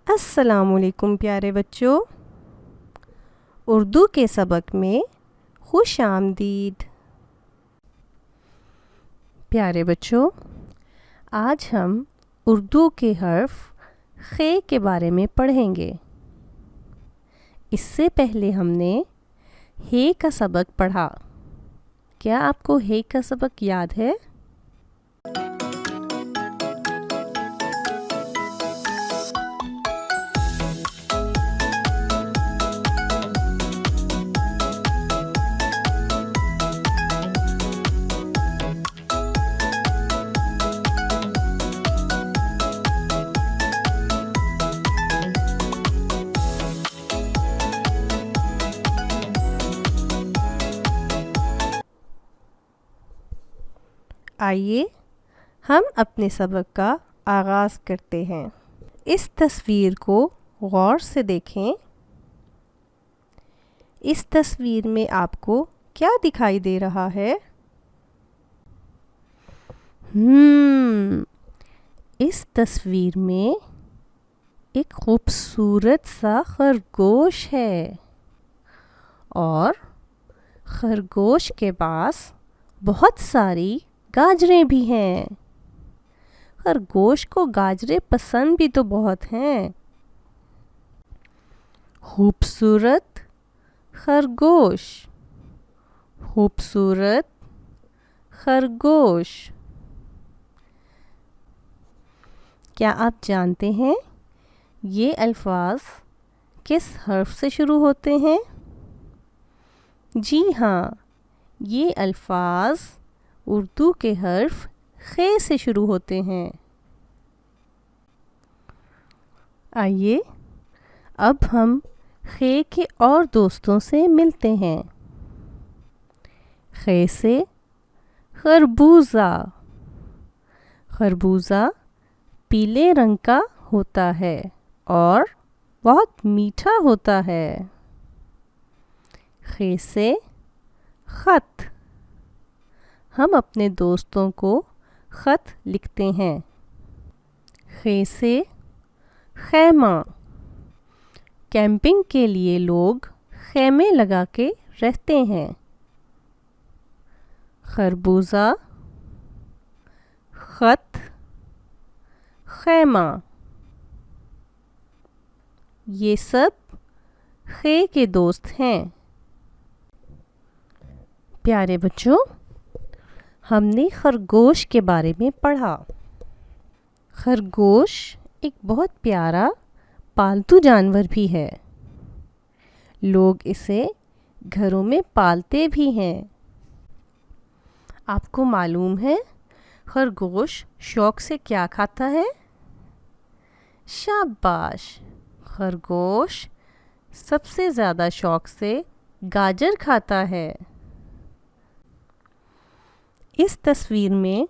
السلام علیکم پیارے بچوں، اردو کے سبق میں خوش آمدید۔ پیارے بچوں، آج ہم اردو کے حرف خ کے بارے میں پڑھیں گے۔ اس سے پہلے ہم نے ہ کا سبق پڑھا۔ کیا آپ کو ہ کا سبق یاد ہے؟ آئیے ہم اپنے سبق کا آغاز کرتے ہیں۔ اس تصویر کو غور سے دیکھیں۔ اس تصویر میں آپ کو کیا دکھائی دے رہا ہے؟ اس تصویر میں ایک خوبصورت سا خرگوش ہے اور خرگوش کے پاس بہت ساری گاجریں بھی ہیں۔ خرگوش کو گاجریں پسند بھی تو بہت ہیں۔ خوبصورت خرگوش، خوبصورت خرگوش۔ کیا آپ جانتے ہیں یہ الفاظ کس حرف سے شروع ہوتے ہیں؟ جی ہاں، یہ الفاظ اردو کے حرف خ سے شروع ہوتے ہیں۔ آئیے اب ہم خ کے اور دوستوں سے ملتے ہیں۔ خ سے خربوزہ۔ خربوزہ پیلے رنگ کا ہوتا ہے اور بہت میٹھا ہوتا ہے۔ خ سے خط۔ ہم اپنے دوستوں کو خط لکھتے ہیں۔ خ سے خیمہ۔ کیمپنگ کے لیے لوگ خیمے لگا کے رہتے ہیں۔ خربوزہ، خط، خیمہ، یہ سب خ کے دوست ہیں۔ پیارے بچوں، ہم نے خرگوش کے بارے میں پڑھا۔ خرگوش ایک بہت پیارا پالتو جانور بھی ہے۔ لوگ اسے گھروں میں پالتے بھی ہیں۔ آپ کو معلوم ہے خرگوش شوق سے کیا کھاتا ہے؟ شاباش! خرگوش سب سے زیادہ شوق سے گاجر کھاتا ہے۔ اس تصویر میں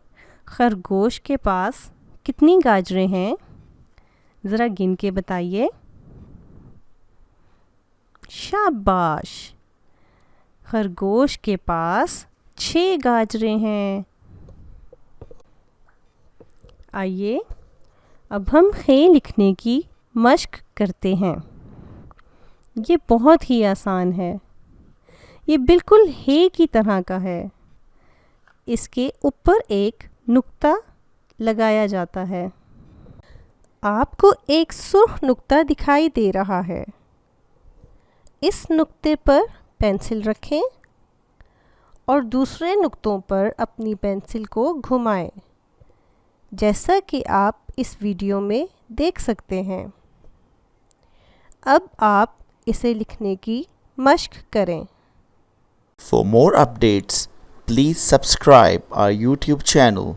خرگوش کے پاس کتنی گاجریں ہیں؟ ذرا گن کے بتائیے۔ شاباش! خرگوش کے پاس 6 گاجریں ہیں۔ آئیے اب ہم خ لکھنے کی مشق کرتے ہیں۔ یہ بہت ہی آسان ہے۔ یہ بالکل ہ کی طرح کا ہے۔ اس کے اوپر ایک نقطہ لگایا جاتا ہے۔ آپ کو ایک سرخ نقطہ دکھائی دے رہا ہے۔ اس نقطے پر پینسل رکھیں اور دوسرے نقطوں پر اپنی پینسل کو گھمائیں، جیسا کہ آپ اس ویڈیو میں دیکھ سکتے ہیں۔ اب آپ اسے لکھنے کی مشق کریں۔ For more updates, please subscribe our YouTube channel.